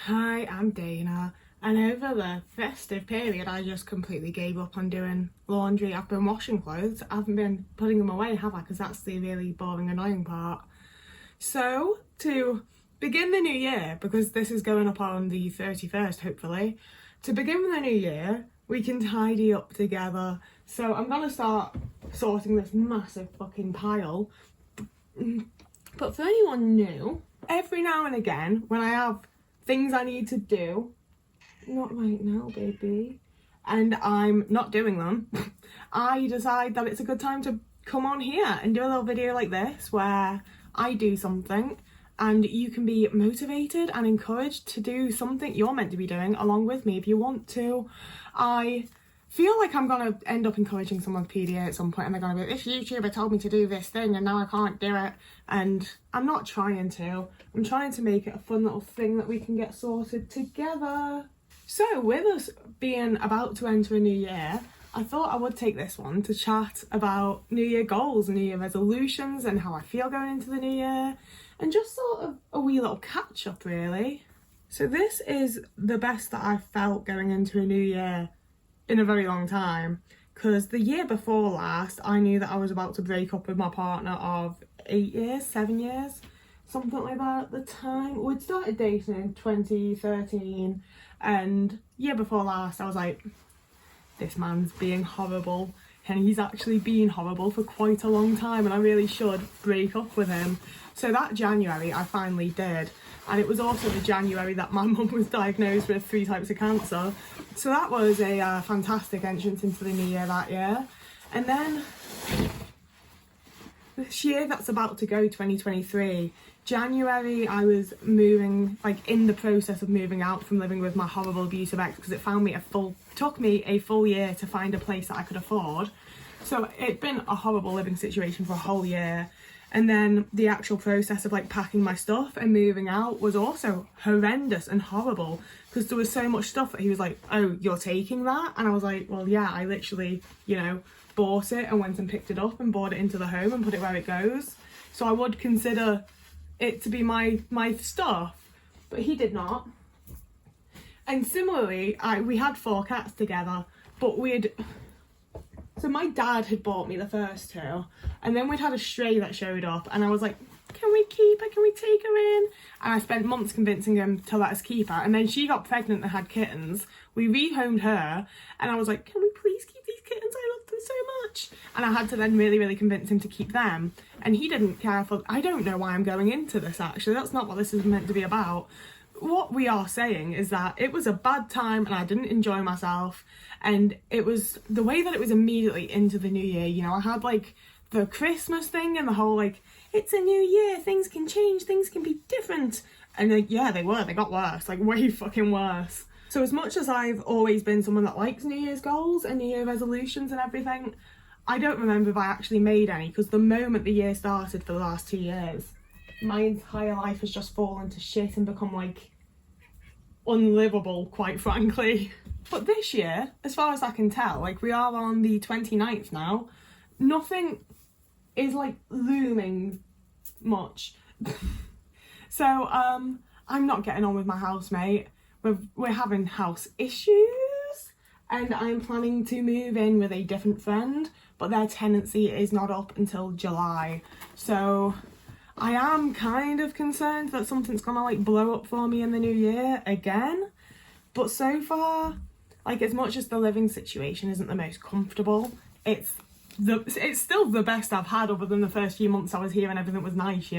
Hi, I'm Dana, and over the festive period, I just completely gave up on doing laundry. I've been washing clothes, I haven't been putting them away, have I? Because that's the really boring, annoying part. So, to begin the new year, because this is going up on the 31st, hopefully, to begin the new year, we can tidy up together. So, I'm gonna start sorting this massive fucking pile. But for anyone new, every now and again, when I have things I need to do, not right now, baby, and I'm not doing them, I decide that it's a good time to come on here and do a little video like this where I do something and you can be motivated and encouraged to do something you're meant to be doing along with me if you want to. I feel like I'm gonna end up encouraging someone's PDA at some point and they're gonna be like, this YouTuber told me to do this thing and now I can't do it. And I'm not trying to. I'm trying to make it a fun little thing that we can get sorted together. So with us being about to enter a new year, I thought I would take this one to chat about New Year goals, New Year resolutions and how I feel going into the new year and just sort of a wee little catch up really. So this is the best that I've felt going into a new year in a very long time, because the year before last I knew that I was about to break up with my partner of 7 years, something like that at the time. We'd started dating in 2013 and year before last I was like, this man's being horrible, and he's actually been horrible for quite a long time and I really should break up with him. So that January I finally did, and it was also the January that my mum was diagnosed with 3 types of cancer. So that was a fantastic entrance into the new year that year. And then this year that's about to go, 2023, January I was moving, like in the process of moving out from living with my horrible abusive ex, because it took me a full year to find a place that I could afford. So it'd been a horrible living situation for a whole year. And then the actual process of like packing my stuff and moving out was also horrendous and horrible, because there was so much stuff that he was like, oh, you're taking that? And I was like, well, yeah, I literally, bought it and went and picked it up and brought it into the home and put it where it goes. So I would consider it to be my stuff, but he did not. And similarly, we had 4 cats together, but so my dad had bought me the first 2, and then we'd had a stray that showed up, and I was like, can we keep her? Can we take her in? And I spent months convincing him to let us keep her, and then she got pregnant and had kittens. We rehomed her, and I was like, can we please keep these kittens? I love them so much. And I had to then really, really convince him to keep them, and he didn't care for... I don't know why I'm going into this, actually. That's not what this is meant to be about. What we are saying is that it was a bad time and I didn't enjoy myself, and it was the way that it was immediately into the new year. I had like the Christmas thing and the whole like, it's a new year, things can change, things can be different, and like, yeah, they got worse, like way fucking worse. So as much as I've always been someone that likes New Year's goals and New Year resolutions and everything, I don't remember if I actually made any, because the moment the year started for the last 2 years, my entire life has just fallen to shit and become like unlivable, quite frankly. But this year, as far as I can tell, like we are on the 29th now, nothing is like looming much. So I'm not getting on with my housemate. We're having house issues, and I'm planning to move in with a different friend, but their tenancy is not up until July. So I am kind of concerned that something's gonna like blow up for me in the new year again. But so far, like as much as the living situation isn't the most comfortable, it's still the best I've had, other than the first few months I was here and everything was nice,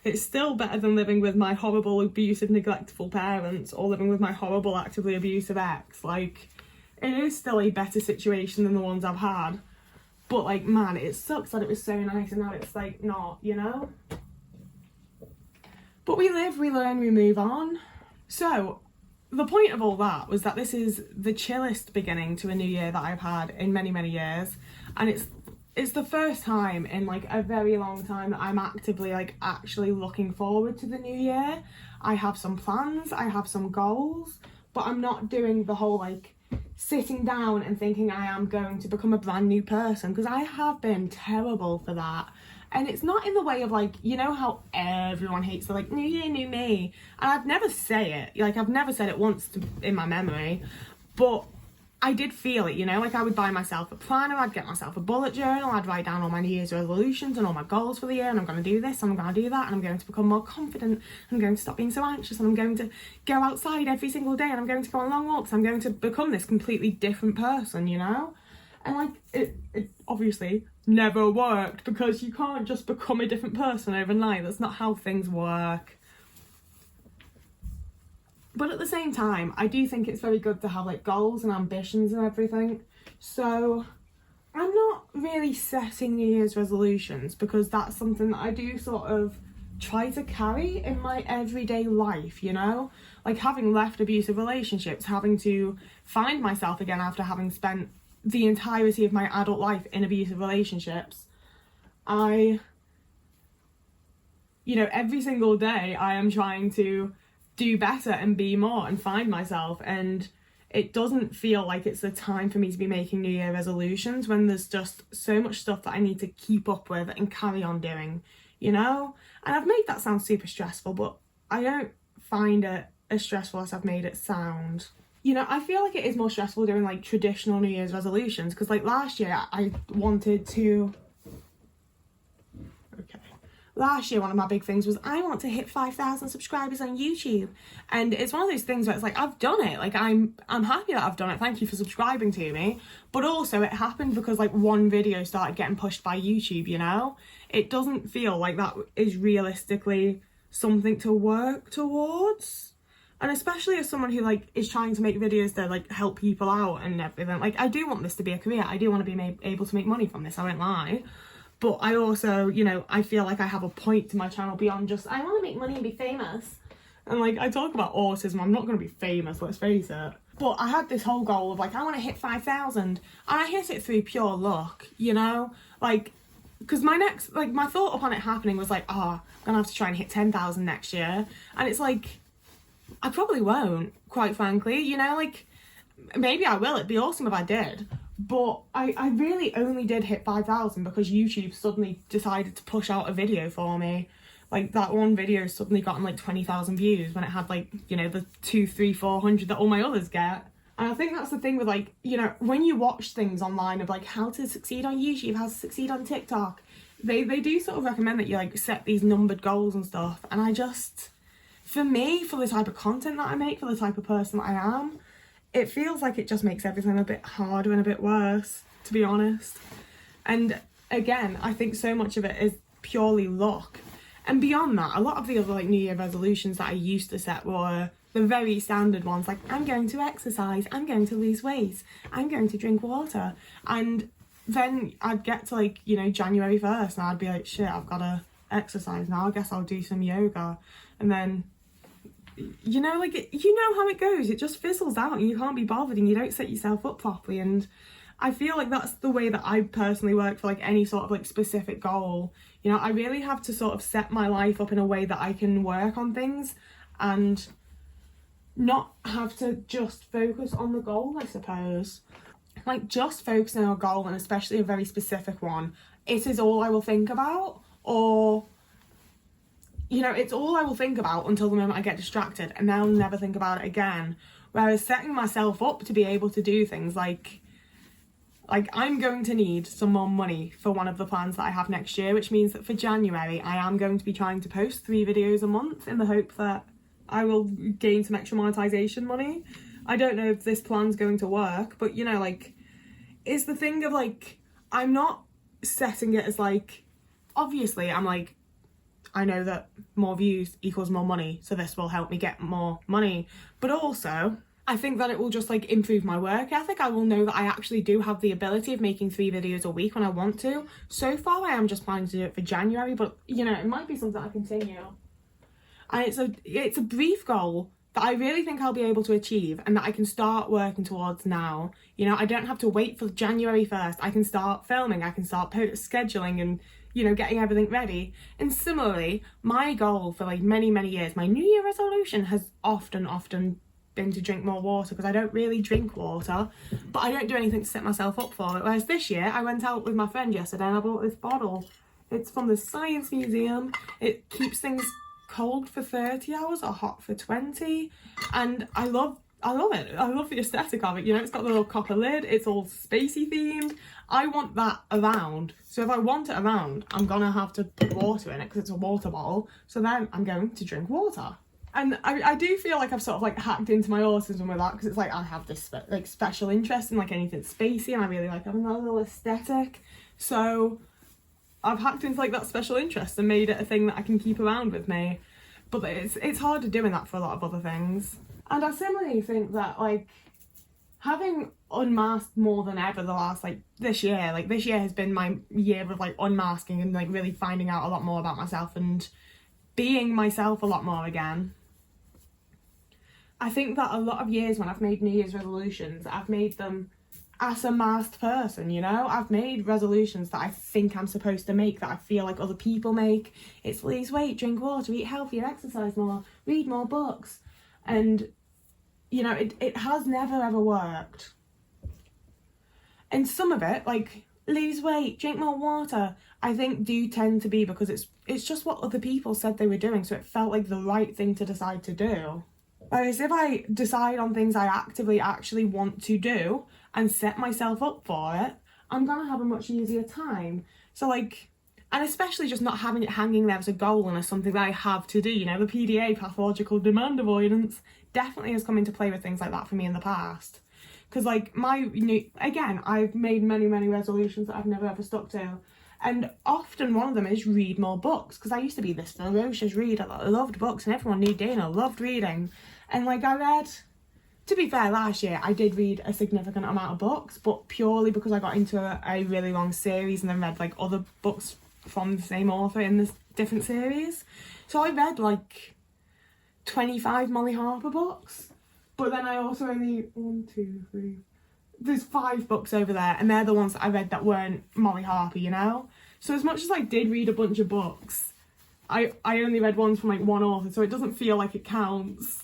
It's still better than living with my horrible, abusive, neglectful parents or living with my horrible, actively abusive ex. Like, it is still a better situation than the ones I've had. But like, man, it sucks that it was so nice and now it's like not, But we live, we learn, we move on. So the point of all that was that this is the chillest beginning to a new year that I've had in many, many years. And it's the first time in like a very long time that I'm actively like actually looking forward to the new year. I have some plans, I have some goals, but I'm not doing the whole like sitting down and thinking I am going to become a brand new person, because I have been terrible for that. And it's not in the way of like, you know how everyone hates the like, new year, new me. And I'd never say it. Like, I've never said it once in my memory. But I did feel it, you know, like I would buy myself a planner, I'd get myself a bullet journal, I'd write down all my New Year's resolutions and all my goals for the year, and I'm going to do this, and I'm going to do that, and I'm going to become more confident, and I'm going to stop being so anxious, and I'm going to go outside every single day, and I'm going to go on long walks, I'm going to become this completely different person, you know? And like, it obviously never worked, because you can't just become a different person overnight. That's not how things work. But at the same time, I do think it's very good to have like goals and ambitions and everything. So I'm not really setting New Year's resolutions, because that's something that I do sort of try to carry in my everyday life, you know? Like having left abusive relationships, having to find myself again after having spent the entirety of my adult life in abusive relationships. You know, every single day I am trying to do better and be more and find myself, and it doesn't feel like it's the time for me to be making New Year resolutions when there's just so much stuff that I need to keep up with and carry on doing, you know? And I've made that sound super stressful, but I don't find it as stressful as I've made it sound. You know, I feel like it is more stressful doing like traditional New Year's resolutions, because like last year one of my big things was I want to hit 5,000 subscribers on YouTube. And it's one of those things where it's like, I've done it. Like, I'm happy that I've done it. Thank you for subscribing to me. But also it happened because like one video started getting pushed by YouTube, you know? It doesn't feel like that is realistically something to work towards. And especially as someone who like is trying to make videos to like help people out and everything. Like, I do want this to be a career. I do want to be able to make money from this, I won't lie. But I also, you know, I feel like I have a point to my channel beyond just, I want to make money and be famous. And like, I talk about autism, I'm not going to be famous, let's face it. But I had this whole goal of like, I want to hit 5,000. And I hit it through pure luck, you know? Like, because my thought upon it happening was like, I'm going to have to try and hit 10,000 next year. And it's like, I probably won't, quite frankly, you know? Like, maybe I will, it'd be awesome if I did. But I really only did hit 5,000 because YouTube suddenly decided to push out a video for me. Like, that one video suddenly gotten like 20,000 views when it had like, you know, the 200, 300, 400 that all my others get. And I think that's the thing with like, you know, when you watch things online of like how to succeed on YouTube, how to succeed on TikTok, they do sort of recommend that you like set these numbered goals and stuff. And I just, for me, for the type of content that I make, for the type of person that I am, it feels like it just makes everything a bit harder and a bit worse, to be honest. And again, I think so much of it is purely luck. And beyond that, a lot of the other like New Year resolutions that I used to set were the very standard ones, like I'm going to exercise, I'm going to lose weight, I'm going to drink water. And then I'd get to like, you know, January 1st and I'd be like, shit, I've got to exercise now, I guess I'll do some yoga. And then, you know, like, you know how it goes, it just fizzles out and you can't be bothered and you don't set yourself up properly. And I feel like that's the way that I personally work for like any sort of like specific goal. You know, I really have to sort of set my life up in a way that I can work on things and not have to just focus on the goal, I suppose. Like, just focusing on a goal, and especially a very specific one, it is all I will think about, or, you know, it's all I will think about until the moment I get distracted, and then I'll never think about it again. Whereas setting myself up to be able to do things like I'm going to need some more money for one of the plans that I have next year, which means that for January, I am going to be trying to post 3 videos a month in the hope that I will gain some extra monetization money. I don't know if this plan's going to work, but, you know, like, it's the thing of, like, I'm not setting it as, like, obviously, I'm like, I know that more views equals more money, so this will help me get more money. But also, I think that it will just, like, improve my work ethic. I will know that I actually do have the ability of making 3 videos a week when I want to. So far, I am just planning to do it for January, but, you know, it might be something I continue. And it's a brief goal that I really think I'll be able to achieve and that I can start working towards now. You know, I don't have to wait for January 1st. I can start filming, I can start scheduling and, you know, getting everything ready. And similarly, my goal for like many, many years, my New Year resolution has often been to drink more water, because I don't really drink water, but I don't do anything to set myself up for it. Whereas this year, I went out with my friend yesterday and I bought this bottle. It's from the Science Museum. It keeps things cold for 30 hours or hot for 20, and I love it. I love the aesthetic of it, you know. It's got the little copper lid, it's all spacey themed. I want that around, so if I want it around, I'm gonna have to put water in it because it's a water bottle, so then I'm going to drink water. And I do feel like I've sort of like hacked into my autism with that, because it's like I have this like special interest in like anything spacey, and I really like having that little aesthetic, so I've hacked into like that special interest and made it a thing that I can keep around with me. But it's harder doing that for a lot of other things. And I similarly think that like having unmasked more than ever the last this year has been my year of like unmasking and like really finding out a lot more about myself and being myself a lot more again. I think that a lot of years when I've made New Year's resolutions, I've made them as a masked person, you know? I've made resolutions that I think I'm supposed to make, that I feel like other people make. It's lose weight, drink water, eat healthier, exercise more, read more books. And, you know, it has never ever worked. And some of it, like lose weight, drink more water, I think do tend to be because it's just what other people said they were doing, so it felt like the right thing to decide to do. Whereas if I decide on things I actively actually want to do and set myself up for it, I'm gonna have a much easier time. So like, and especially just not having it hanging there as a goal and as something that I have to do, you know, the PDA, pathological demand avoidance, definitely has come into play with things like that for me in the past. Because like again, I've made many resolutions that I've never ever stuck to. And often one of them is read more books, because I used to be this ferocious reader that loved books, and everyone knew Dana loved reading. And like I read, to be fair, last year I did read a significant amount of books, but purely because I got into a really long series and then read like other books from the same author in this different series. So I read like 25 Molly Harper books, but then I also only there's 5 books over there, and they're the ones that I read that weren't Molly Harper, you know? So as much as I did read a bunch of books, I only read ones from like one author, so it doesn't feel like it counts.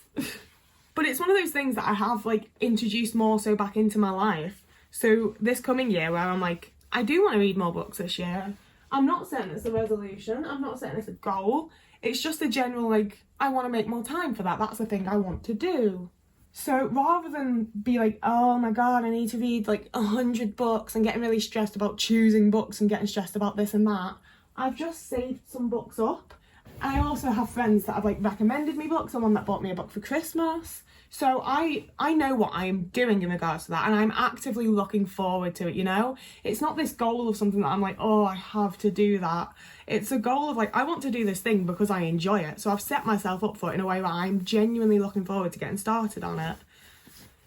But it's one of those things that I have like introduced more so back into my life. So this coming year where I'm like, I do want to read more books this year. I'm not setting this a resolution, I'm not setting this a goal. It's just a general like, I want to make more time for that. That's the thing I want to do. So rather than be like, oh my god, I need to read like 100 books and getting really stressed about choosing books and getting stressed about this and that, I've just saved some books up. I also have friends that have like recommended me books, someone that bought me a book for Christmas. So I know what I'm doing in regards to that, and I'm actively looking forward to it, you know? It's not this goal of something that I'm like, oh, I have to do that. It's a goal of like, I want to do this thing because I enjoy it. So I've set myself up for it in a way where I'm genuinely looking forward to getting started on it.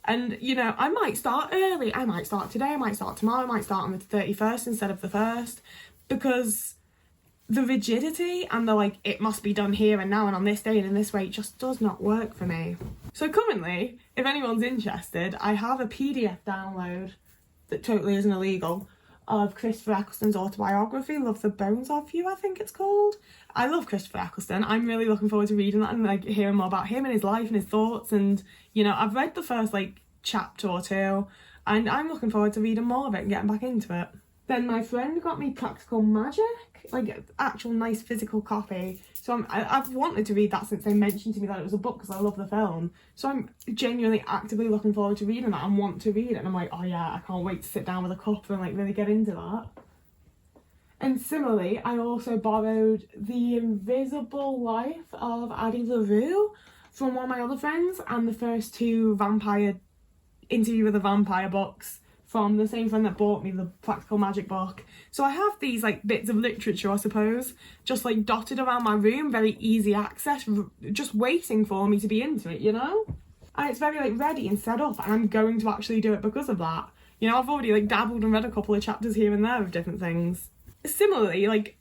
And, you know, I might start early. I might start today, I might start tomorrow, I might start on the 31st instead of the 1st. Because the rigidity and the like, it must be done here and now and on this day and in this way, it just does not work for me. So currently, if anyone's interested, I have a PDF download that totally isn't illegal of Christopher Eccleston's autobiography, Love the Bones of You, I think it's called. I love Christopher Eccleston. I'm really looking forward to reading that and like hearing more about him and his life and his thoughts. And, you know, I've read the first like chapter or 2 and I'm looking forward to reading more of it and getting back into it. Then my friend got me Practical Magic, like actual nice physical copy. So I've wanted to read that since they mentioned to me that it was a book because I love the film. So I'm genuinely actively looking forward to reading that and want to read it. And I'm like, oh yeah, I can't wait to sit down with a cup and like really get into that. And similarly, I also borrowed The Invisible Life of Addie LaRue from one of my other friends and the first 2 vampire Interview with a Vampire books from the same friend that bought me the Practical Magic book. So I have these like bits of literature, I suppose, just like dotted around my room, very easy access, just waiting for me to be into it, you know? And it's very like ready and set up, and I'm going to actually do it because of that. You know, I've already like dabbled and read a couple of chapters here and there of different things. Similarly, like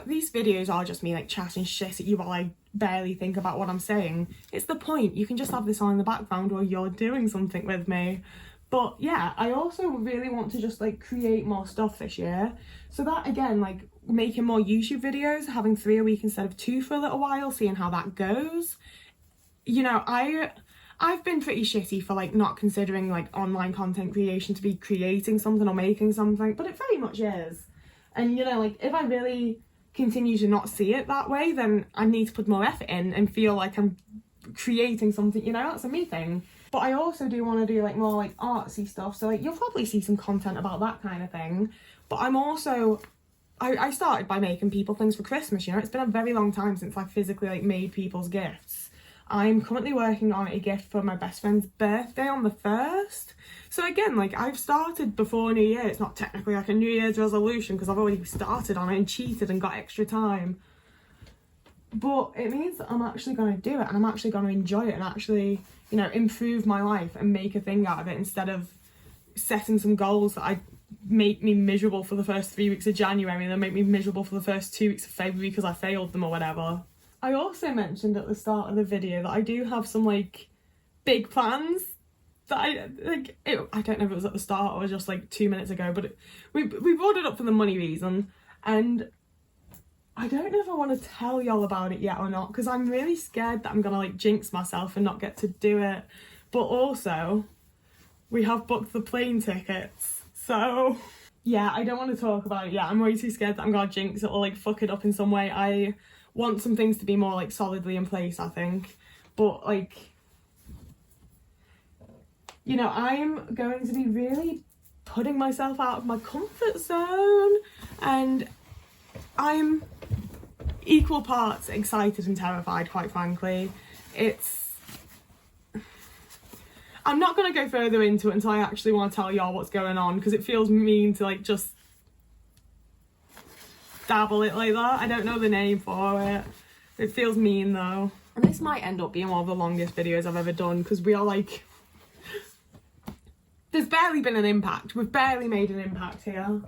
these videos are just me like chatting shit at you while I barely think about what I'm saying. It's the point, you can just have this on in the background while you're doing something with me. But yeah, I also really want to just like create more stuff this year. So that again, like making more YouTube videos, having 3 a week instead of 2 for a little while, seeing how that goes. You know, I've been pretty shitty for like not considering like online content creation to be creating something or making something, but it very much is. And you know, like if I really continue to not see it that way, then I need to put more effort in and feel like I'm creating something, you know, that's a me thing. But I also do want to do like more like artsy stuff, so like you'll probably see some content about that kind of thing. But I'm also, I started by making people things for Christmas, you know, it's been a very long time since I physically like made people's gifts. I'm currently working on a gift for my best friend's birthday on the 1st. So again, like I've started before New Year. It's not technically like a New Year's resolution because I've already started on it and cheated and got extra time. But it means that I'm actually going to do it and I'm actually going to enjoy it and actually, you know, improve my life and make a thing out of it instead of setting some goals that I make me miserable for the first 3 weeks of January and then make me miserable for the first 2 weeks of February because I failed them or whatever. I also mentioned at the start of the video that I do have some like big plans that I don't know if it was at the start or just like 2 minutes ago, but we brought it up for the money reason, and I don't know if I want to tell y'all about it yet or not because I'm really scared that I'm gonna like jinx myself and not get to do it. But also we have booked the plane tickets, so yeah, I don't want to talk about it yet. I'm way too scared that I'm gonna jinx it or like fuck it up in some way. I want some things to be more like solidly in place, I think, but like, you know, I'm going to be really putting myself out of my comfort zone, and I'm equal parts excited and terrified, quite frankly. I'm not going to go further into it until I actually want to tell y'all what's going on because it feels mean to like just dabble it like that. I don't know the name for it. It feels mean though. And this might end up being one of the longest videos I've ever done because we are like, there's barely been an impact. We've barely made an impact here.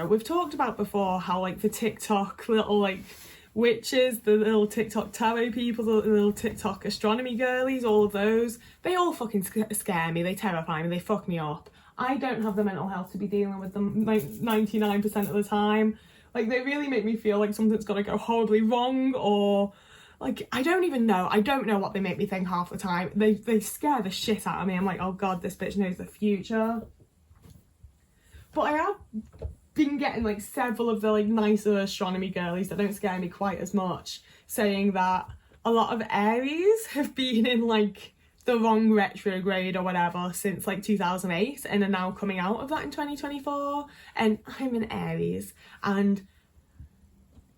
We've talked about before how like the TikTok little like witches, the little TikTok tarot people, the little TikTok astronomy girlies, all of those, they all fucking scare me. They terrify me. They fuck me up. I don't have the mental health to be dealing with them like 99% of the time. Like they really make me feel like something's gonna go horribly wrong, or like I don't know what they make me think half the time. They scare the shit out of me. I'm like, oh god, this bitch knows the future. But I have been getting like several of the like nicer astronomy girlies that don't scare me quite as much saying that a lot of Aries have been in like the wrong retrograde or whatever since like 2008 and are now coming out of that in 2024. And I'm an Aries, and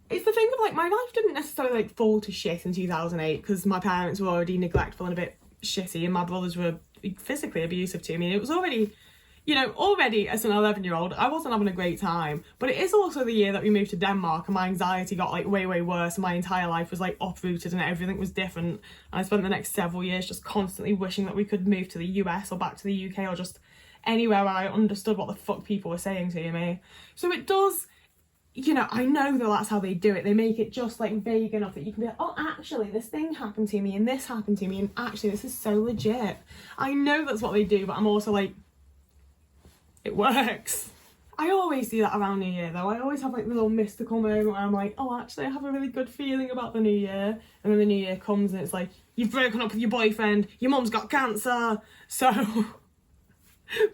it's the thing of like my life didn't necessarily like fall to shit in 2008 because my parents were already neglectful and a bit shitty and my brothers were physically abusive to me, and it was already, you know, already as an 11-year-old I wasn't having a great time. But it is also the year that we moved to Denmark and my anxiety got like way worse and my entire life was like uprooted and everything was different, and I spent the next several years just constantly wishing that we could move to the US or back to the UK or just anywhere where I understood what the fuck people were saying to me. So it does, you know, I know that that's how they do it. They make it just like vague enough that you can be like, oh, actually this thing happened to me and this happened to me and actually this is so legit. I know that's what they do, but I'm also like, it works. I always do that around New Year though. I always have like the little mystical moment where I'm like, oh, actually I have a really good feeling about the new year. And then the new year comes and it's like, you've broken up with your boyfriend, your mum's got cancer. So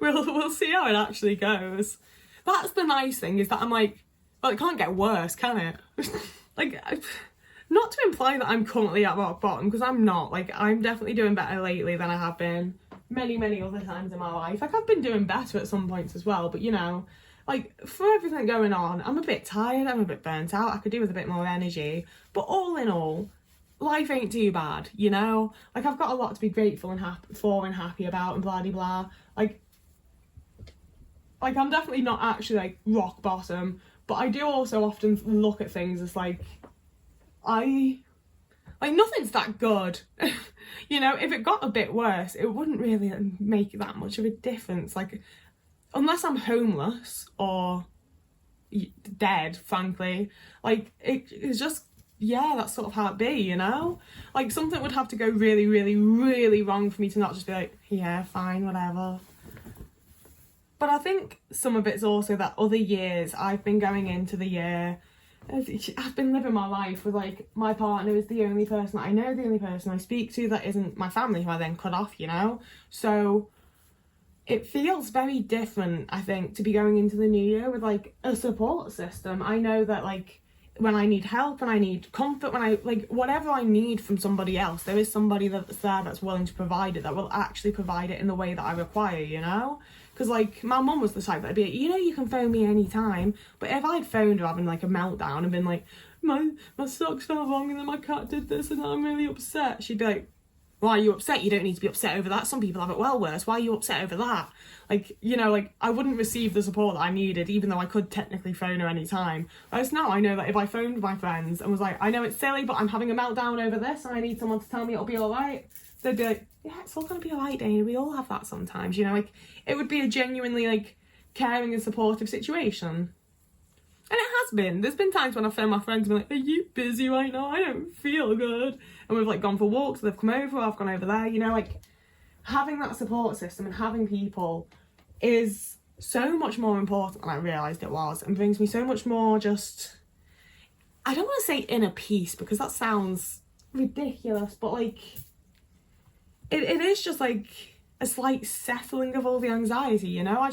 we'll see how it actually goes. That's the nice thing, is that I'm like, well, it can't get worse, can it? Like, not to imply that I'm currently at rock bottom, because I'm not. Like, I'm definitely doing better lately than I have been many other times in my life. Like, I've been doing better at some points as well, but you know, like, for everything going on, I'm a bit tired, I'm a bit burnt out, I could do with a bit more energy, but all in all, life ain't too bad, you know? Like, I've got a lot to be grateful and happy about and blah de blah. Like, I'm definitely not actually like rock bottom, but I do also often look at things as like nothing's that good. You know, if it got a bit worse, it wouldn't really make that much of a difference. Like, unless I'm homeless or dead, frankly, like it's just, yeah, that's sort of how it be, you know? Like, something would have to go really wrong for me to not just be like, yeah, fine, whatever. But I think some of it's also that other years I've been going into the year, I've been living my life with like, my partner is the only person that I know, the only person I speak to that isn't my family, who I then cut off, you know? So it feels very different, I think, to be going into the new year with like a support system. I know that like, when I need help, when I need comfort, when I, like, whatever I need from somebody else, there is somebody that's there that's willing to provide it, that will actually provide it in the way that I require, you know? Because, like, my mum was the type that'd be like, you know, you can phone me anytime. But if I'd phoned her having, like, a meltdown and been like, my socks fell wrong and then my cat did this and I'm really upset, she'd be like, why are you upset? You don't need to be upset over that. Some people have it well worse. Why are you upset over that? Like, you know, like, I wouldn't receive the support that I needed, even though I could technically phone her any time. Whereas now I know that if I phoned my friends and was like, I know it's silly, but I'm having a meltdown over this and I need someone to tell me it'll be all right, they'd be like, yeah, it's all going to be all right, Dana. We all have that sometimes, you know? Like, it would be a genuinely, like, caring and supportive situation. And it has been. There's been times when I've phoned my friends and been like, are you busy right now? I don't feel good. And we've, like, gone for walks, they've come over, I've gone over there, you know, like, having that support system and having people is so much more important than I realised it was, and brings me so much more just, I don't want to say inner peace because that sounds ridiculous, but, like, it is just, like, a slight settling of all the anxiety, you know?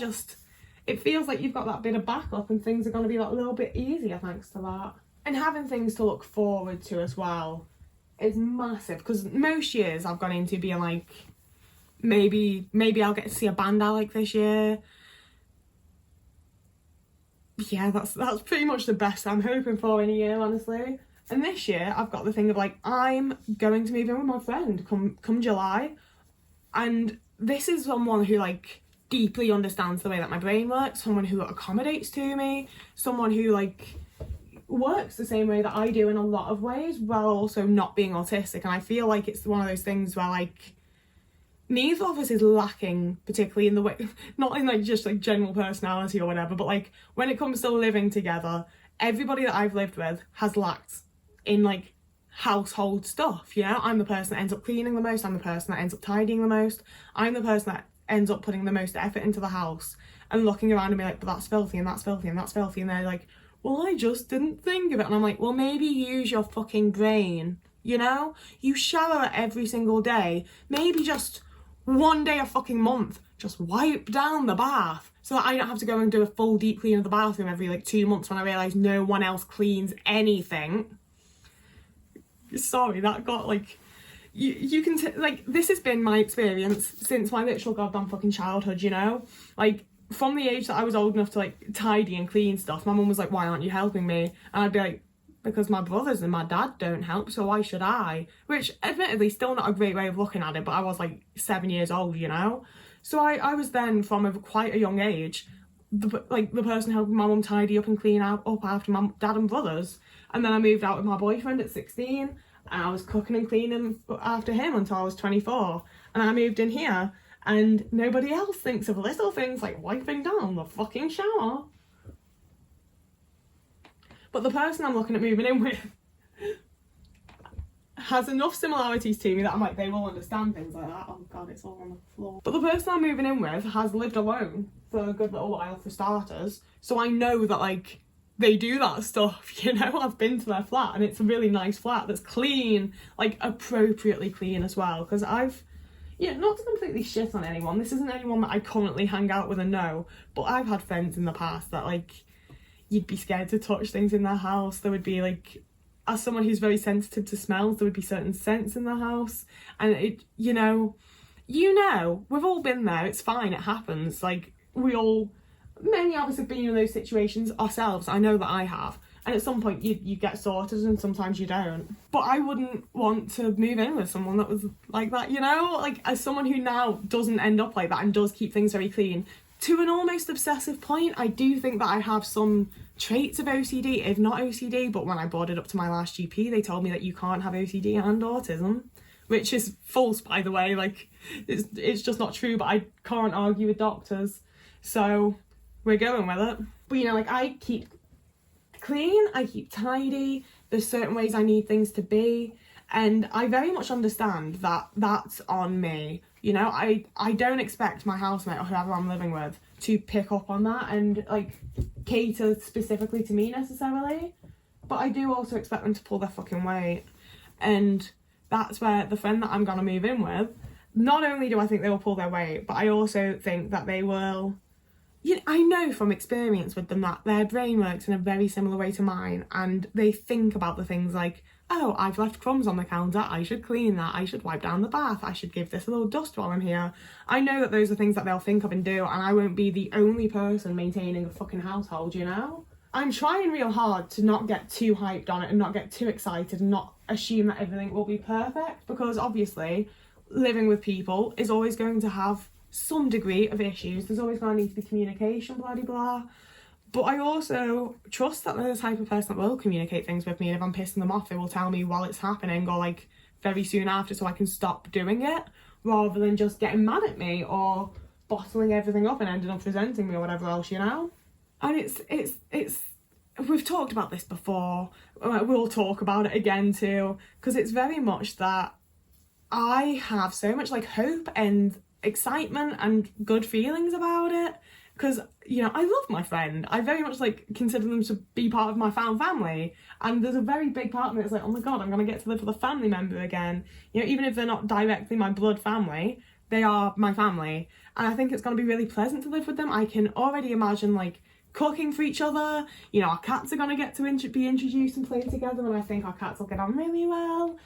It feels like you've got that bit of backup and things are going to be, like, a little bit easier thanks to that. And having things to look forward to as well is massive, because most years I've gone into being like, maybe I'll get to see a band I like this year. Yeah, that's pretty much the best I'm hoping for in a year, honestly. And this year I've got the thing of, like, I'm going to move in with my friend come July, and this is someone who, like, deeply understands the way that my brain works, someone who accommodates to me, someone who, like, works the same way that I do in a lot of ways, while also not being autistic. And I feel like it's one of those things where, like, neither of us is lacking, particularly in the way, not in, like, just, like, general personality or whatever, but, like, when it comes to living together, everybody that I've lived with has lacked in, like, household stuff, you know? I'm the person that ends up cleaning the most, I'm the person that ends up tidying the most, I'm the person that ends up putting the most effort into the house, and looking around and be like, but that's filthy and that's filthy and that's filthy, and they're like, well, I just didn't think of it. And I'm like, well, maybe use your fucking brain, you know? You shower every single day, maybe just one day a fucking month, just wipe down the bath so that I don't have to go and do a full deep clean of the bathroom every, like, 2 months when I realise no one else cleans anything. Sorry, that got, like, you can like, this has been my experience since my literal goddamn fucking childhood, you know? Like, from the age that I was old enough to, like, tidy and clean stuff, my mum was like, why aren't you helping me? And I'd be like, because my brothers and my dad don't help, so why should I? Which, admittedly, still not a great way of looking at it, but I was, like, 7 years old, you know? So I was then, from quite a young age, the person helping my mum tidy up and clean up after my dad and brothers. And then I moved out with my boyfriend at 16, and I was cooking and cleaning after him until I was 24. And I moved in here, and nobody else thinks of little things like wiping down the fucking shower. But the person I'm looking at moving in with has enough similarities to me that I'm like, they will understand things like that. Oh God, it's all on the floor. But the person I'm moving in with has lived alone for a good little while, for starters. So I know that, like, they do that stuff, you know? I've been to their flat, and it's a really nice flat that's clean, like, appropriately clean as well. Because not to completely shit on anyone, this isn't anyone that I currently hang out with and know, but I've had friends in the past that, like, you'd be scared to touch things in their house. There would be, like, as someone who's very sensitive to smells, there would be certain scents in the house. And it, you know, we've all been there, it's fine, it happens. Like, many of us have been in those situations ourselves. I know that I have. And at some point you get sorted, and sometimes you don't. But I wouldn't want to move in with someone that was like that, you know? Like, as someone who now doesn't end up like that and does keep things very clean, to an almost obsessive point, I do think that I have some traits of OCD, if not OCD, but when I brought it up to my last GP, they told me that you can't have OCD and autism, which is false, by the way. Like, it's just not true, but I can't argue with doctors. So we're going with it. But, you know, like, I keep clean, I keep tidy, there's certain ways I need things to be, and I very much understand that that's on me. You know, I don't expect my housemate or whoever I'm living with to pick up on that and, like, cater specifically to me necessarily, but I do also expect them to pull their fucking weight. And that's where the friend that I'm gonna move in with, not only do I think they will pull their weight, but I also think that they will I know from experience with them that their brain works in a very similar way to mine, and they think about the things like, oh, I've left crumbs on the counter, I should clean that, I should wipe down the bath, I should give this a little dust while I'm here. I know that those are things that they'll think of and do, and I won't be the only person maintaining a fucking household, I'm trying real hard to not get too hyped on it and not get too excited and not assume that everything will be perfect, because obviously living with people is always going to have some degree of issues. There's always going to need to be communication, blah blah blah. But I also trust that they're the type of person that will communicate things with me, and if I'm pissing them off, they will tell me while it's happening or like very soon after, so I can stop doing it, rather than just getting mad at me or bottling everything up and ending up resenting me or whatever else, And it's we've talked about this before, we'll talk about it again too, because it's very much that I have so much like hope and excitement and good feelings about it, because I love my friend. I very much like consider them to be part of my found family, and there's a very big part of me that's like, oh my god, I'm gonna get to live with a family member again. Even if they're not directly my blood family, they are my family, and I think it's gonna be really pleasant to live with them. I can already imagine like cooking for each other. Our cats are gonna get to be introduced and play together, and I think our cats will get on really well.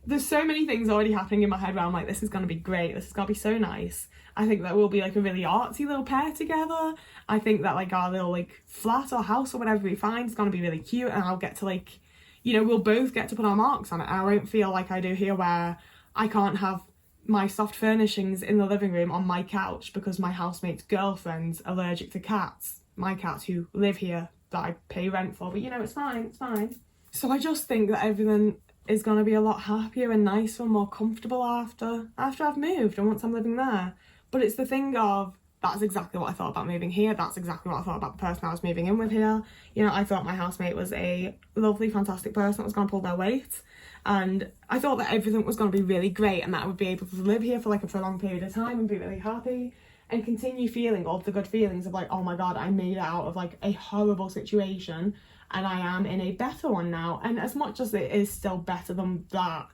There's so many things already happening in my head where I'm like, this is going to be great, this is going to be so nice. I think that we'll be like a really artsy little pair together. I think that like our little like flat or house or whatever we find is going to be really cute, and I'll get to like, we'll both get to put our marks on it, and I won't feel like I do here where I can't have my soft furnishings in the living room on my couch because my housemate's girlfriend's allergic to cats. My cats who live here that I pay rent for, but it's fine. So I just think that everything is going to be a lot happier and nicer and more comfortable after I've moved and once I'm living there. But it's the thing of, that's exactly what I thought about moving here, that's exactly what I thought about the person I was moving in with here. I thought my housemate was a lovely, fantastic person that was going to pull their weight, and I thought that everything was going to be really great and that I would be able to live here for like a prolonged period of time and be really happy and continue feeling all the good feelings of like, oh my god, I made it out of like a horrible situation and I am in a better one now. And as much as it is still better than that,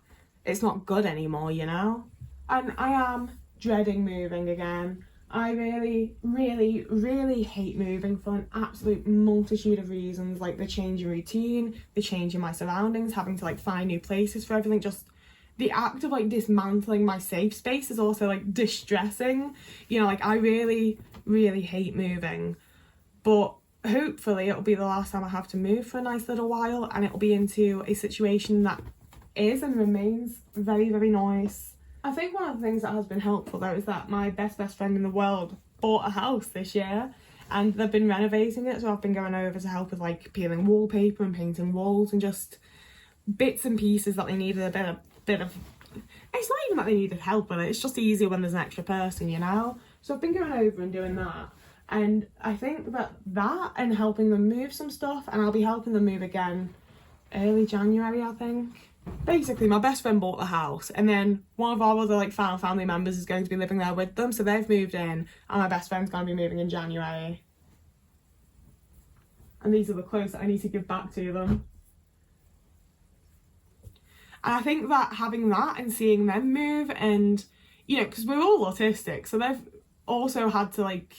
it's not good anymore, And I am dreading moving again. I really, really, really hate moving for an absolute multitude of reasons, like the change in routine, the change in my surroundings, having to like find new places for everything. Just the act of like dismantling my safe space is also like distressing. I really, really hate moving, but hopefully it'll be the last time I have to move for a nice little while, and it'll be into a situation that is and remains very, very nice. I think one of the things that has been helpful though is that my best friend in the world bought a house this year, and they've been renovating it, so I've been going over to help with like peeling wallpaper and painting walls and just bits and pieces that they needed a bit of it's not even that they needed help with it, it's just easier when there's an extra person, So I've been going over and doing that. And I think that and helping them move some stuff, and I'll be helping them move again early January, I think. Basically, my best friend bought the house, and then one of our other like found family members is going to be living there with them, so they've moved in, and my best friend's going to be moving in January. And these are the clothes that I need to give back to them. And I think that having that and seeing them move, and because we're all autistic, so they've also had to like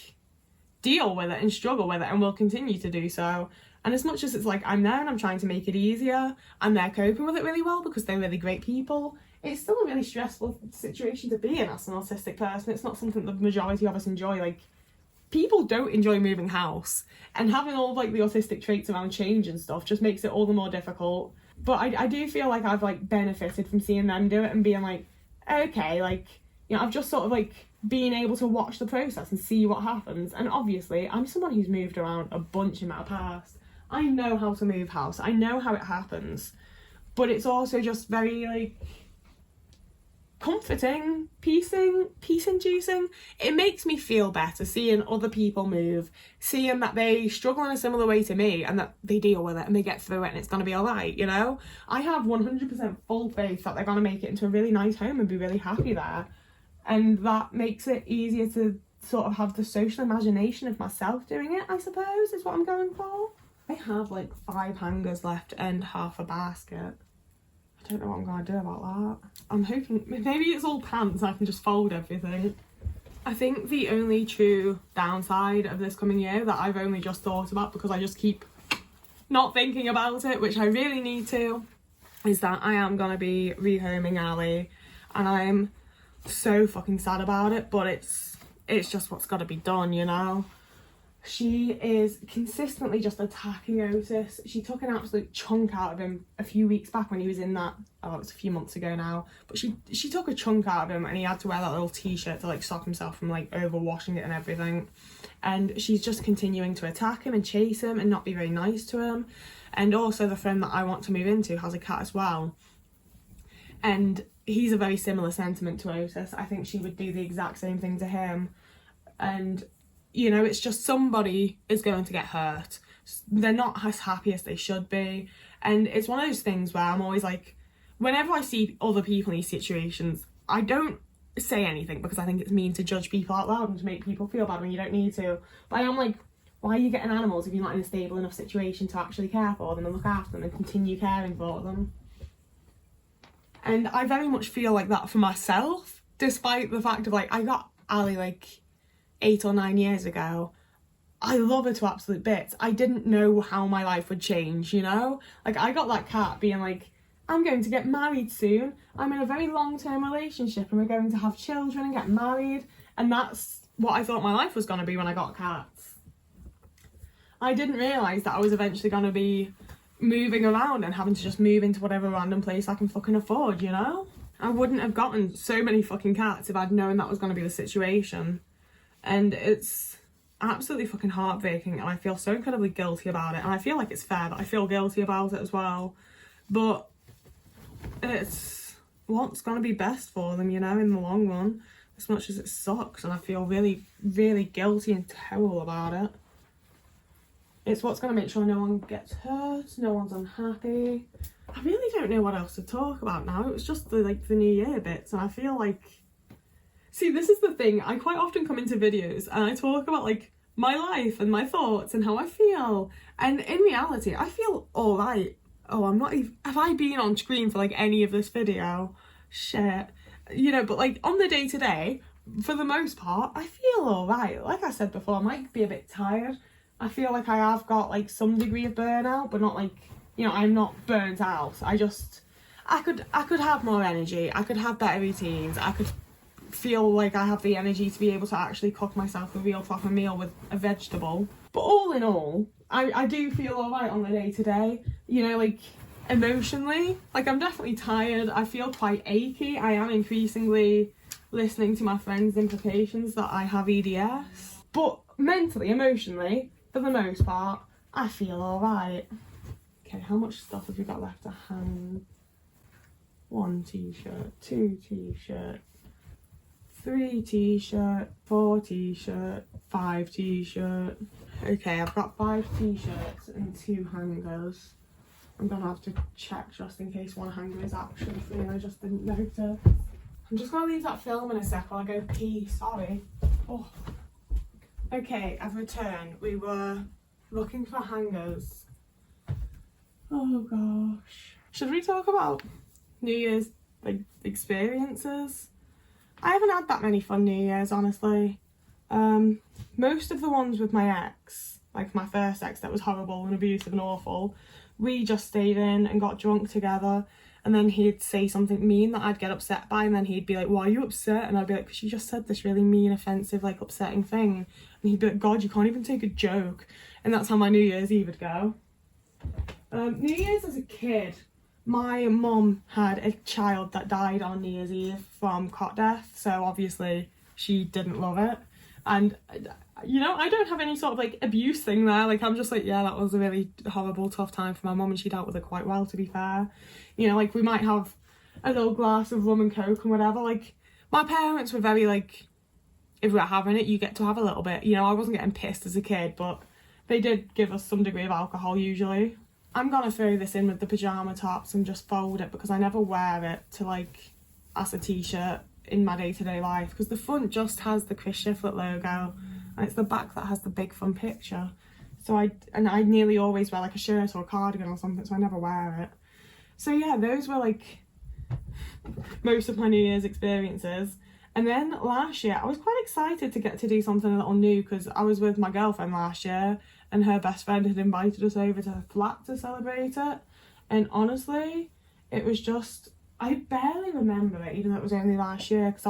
deal with it and struggle with it, and will continue to do so. And as much as it's like I'm there and I'm trying to make it easier and they're coping with it really well because they're really great people, it's still a really stressful situation to be in as an autistic person. It's not something the majority of us enjoy. Like, people don't enjoy moving house, and having all of like the autistic traits around change and stuff just makes it all the more difficult. But I do feel like I've like benefited from seeing them do it and being like, okay, like, I've just sort of like being able to watch the process and see what happens. And obviously I'm someone who's moved around a bunch in my past. I know how to move house, I know how it happens, but it's also just very like comforting, peace inducing. It makes me feel better seeing other people move, seeing that they struggle in a similar way to me and that they deal with it and they get through it and it's going to be all right, I have 100% full faith that they're going to make it into a really nice home and be really happy there. And that makes it easier to sort of have the social imagination of myself doing it, I suppose, is what I'm going for. I have like 5 hangers left and half a basket. I don't know what I'm going to do about that. I'm hoping maybe it's all pants, I can just fold everything. I think the only true downside of this coming year that I've only just thought about, because I just keep not thinking about it, which I really need to, is that I am gonna be rehoming Ali, and I'm so fucking sad about it, but it's just what's gotta be done, you know? She is consistently just attacking Otis. She took an absolute chunk out of him a few weeks back when he was in that, oh, it was a few months ago now, but she took a chunk out of him, and he had to wear that little t-shirt to like stop himself from like overwashing it and everything. And she's just continuing to attack him and chase him and not be very nice to him. And also the friend that I want to move into has a cat as well, and he's a very similar sentiment to Otis. I think she would do the exact same thing to him. And you know, it's just somebody is going to get hurt. They're not as happy as they should be. And it's one of those things where I'm always like, whenever I see other people in these situations, I don't say anything because I think it's mean to judge people out loud and to make people feel bad when you don't need to. But I'm like, why are you getting animals if you're not in a stable enough situation to actually care for them and look after them and continue caring for them? And I very much feel like that for myself, despite the fact of like, I got Ali like 8 or 9 years ago. I love her to absolute bits. I didn't know how my life would change, you know? Like, I got that cat being like, I'm going to get married soon. I'm in a very long-term relationship and we're going to have children and get married. And that's what I thought my life was going to be when I got cats. I didn't realise that I was eventually going to be moving around and having to just move into whatever random place I can fucking afford, you know? I wouldn't have gotten so many fucking cats if I'd known that was going to be the situation. And it's absolutely fucking heartbreaking, and I feel so incredibly guilty about it, and I feel like it's fair that I feel guilty about it as well, but it's what's gonna be best for them, you know, in the long run, as much as it sucks, and I feel really, really guilty and terrible about it. It's what's gonna make sure no one gets hurt, no one's unhappy. I really don't know what else to talk about now. It was just the New Year bits, and I feel like, see, this is the thing, I quite often come into videos and I talk about like my life and my thoughts and how I feel, and in reality I feel alright. Oh, I'm not even, have I been on screen for like any of this video? Shit. You know, but like on the day to day, for the most part, I feel alright. Like I said before, I might be a bit tired. I feel like I have got like some degree of burnout, but not like, you know, I'm not burnt out. I could have more energy, I could have better routines, I could feel like I have the energy to be able to actually cook myself a real proper meal with a vegetable. But all in all, I do feel alright on the day to day, you know, like emotionally, like I'm definitely tired, I feel quite achy, I am increasingly listening to my friends' implications that I have EDS, but mentally, emotionally, for the most part, I feel alright. Okay, how much stuff have we got left to hang? 1 t-shirt, 2 t-shirt, 3 t-shirt, 4 t-shirt, 5 t-shirt. Okay, I've got 5 t-shirts and 2 hangers. I'm gonna have to check just in case one hanger is actually free and I just didn't notice. I'm just gonna leave that film in a sec while I go pee, sorry. Oh. Okay, I've returned. We were looking for hangers. Oh gosh. Should we talk about New Year's like experiences? I haven't had that many fun New Year's, honestly. Most of the ones with my ex, like my first ex that was horrible and abusive and awful, we just stayed in and got drunk together, and then he'd say something mean that I'd get upset by, and then he'd be like, why are you upset? And I'd be like, because you just said this really mean, offensive, like upsetting thing. And he'd be like, God, you can't even take a joke. And that's how my New Year's Eve would go. New Year's as a kid, my mum had a child that died on New Year's Eve from cot death, so obviously she didn't love it. And, you know, I don't have any sort of like abuse thing there. Like, I'm just like, yeah, that was a really horrible, tough time for my mum, and she dealt with it quite well, to be fair. You know, like, we might have a little glass of rum and coke and whatever. Like, my parents were very like, if we're having it, you get to have a little bit. You know, I wasn't getting pissed as a kid, but they did give us some degree of alcohol usually. I'm gonna throw this in with the pyjama tops and just fold it, because I never wear it to like as a t-shirt in my day-to-day life, because the front just has the Chris Shiflett logo and it's the back that has the big fun picture. So I nearly always wear like a shirt or a cardigan or something, so I never wear it. So yeah, those were like most of my New Year's experiences. And then last year, I was quite excited to get to do something a little new because I was with my girlfriend last year and her best friend had invited us over to her flat to celebrate it. And honestly, it was just, I barely remember it, even though it was only last year, because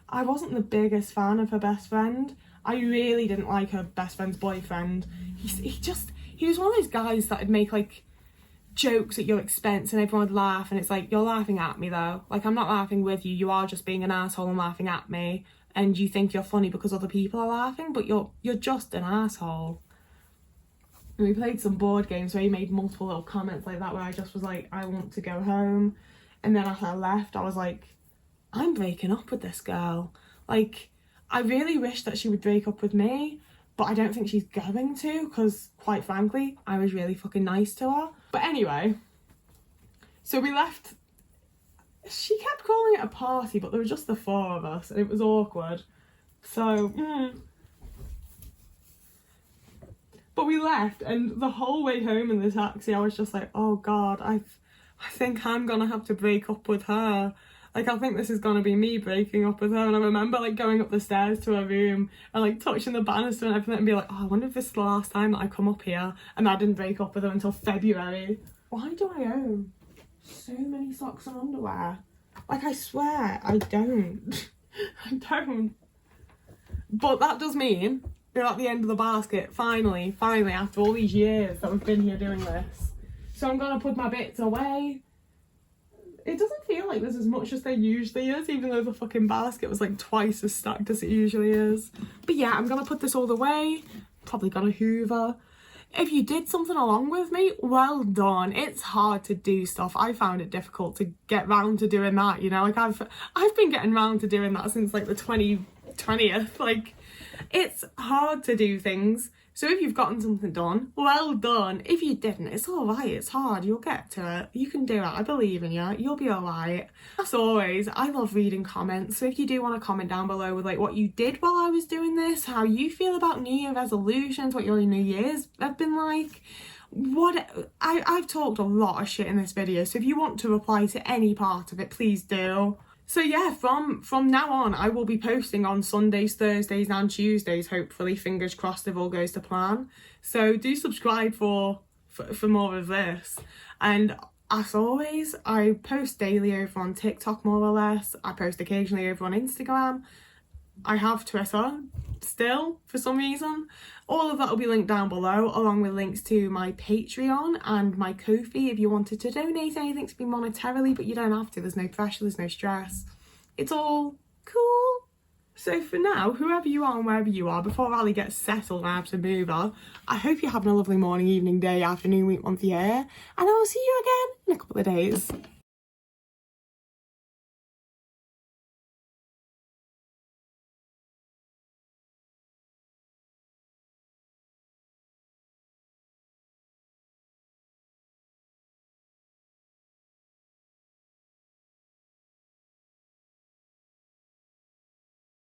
I wasn't the biggest fan of her best friend. I really didn't like her best friend's boyfriend. He was one of those guys that would make like jokes at your expense and everyone would laugh, and it's like, you're laughing at me though. Like, I'm not laughing with you are just being an asshole and laughing at me, and you think you're funny because other people are laughing, but you're just an asshole. And we played some board games where he made multiple little comments like that, where I just was like, I want to go home. And then after I left, I was like, I'm breaking up with this girl. Like, I really wish that she would break up with me, but I don't think she's going to, because quite frankly, I was really fucking nice to her. But anyway, so we left. She kept calling it a party, but there were just the four of us and it was awkward. So, But we left, and the whole way home in the taxi, I was just like, oh God, I think I'm gonna have to break up with her. Like, I think this is gonna be me breaking up with her. And I remember like going up the stairs to her room and like touching the banister and everything and be like, oh, I wonder if this is the last time that I come up here. And I didn't break up with her until February. Why do I own so many socks and underwear? Like, I swear, I don't. I don't. But that does mean we're at the end of the basket, finally, after all these years that we've been here doing this. So I'm gonna put my bits away. It doesn't feel like there's as much as there usually is, even though the fucking basket was like twice as stacked as it usually is. But yeah, I'm gonna put this all away, probably gonna hoover. If you did something along with me, well done. It's hard to do stuff. I found it difficult to get round to doing that, you know? Like, I've been getting round to doing that since like the 20th. Like, it's hard to do things. So if you've gotten something done, well done. If you didn't, it's all right. It's hard. You'll get to it. You can do it. I believe in you. You'll be all right. As always, I love reading comments. So if you do want to comment down below with like what you did while I was doing this, how you feel about New Year resolutions, what your New Year's have been like. I've talked a lot of shit in this video. So if you want to reply to any part of it, please do. So yeah, from now on, I will be posting on Sundays, Thursdays and Tuesdays, hopefully, fingers crossed if all goes to plan. So do subscribe for more of this. And as always, I post daily over on TikTok more or less. I post occasionally over on Instagram. I have Twitter still, for some reason. All of that will be linked down below, along with links to my Patreon and my Ko-fi if you wanted to donate anything to me monetarily, but you don't have to. There's no pressure, there's no stress. It's all cool. So for now, whoever you are and wherever you are, before Ali gets settled and I have to move her, I hope you're having a lovely morning, evening, day, afternoon, week, month, year, and I will see you again in a couple of days.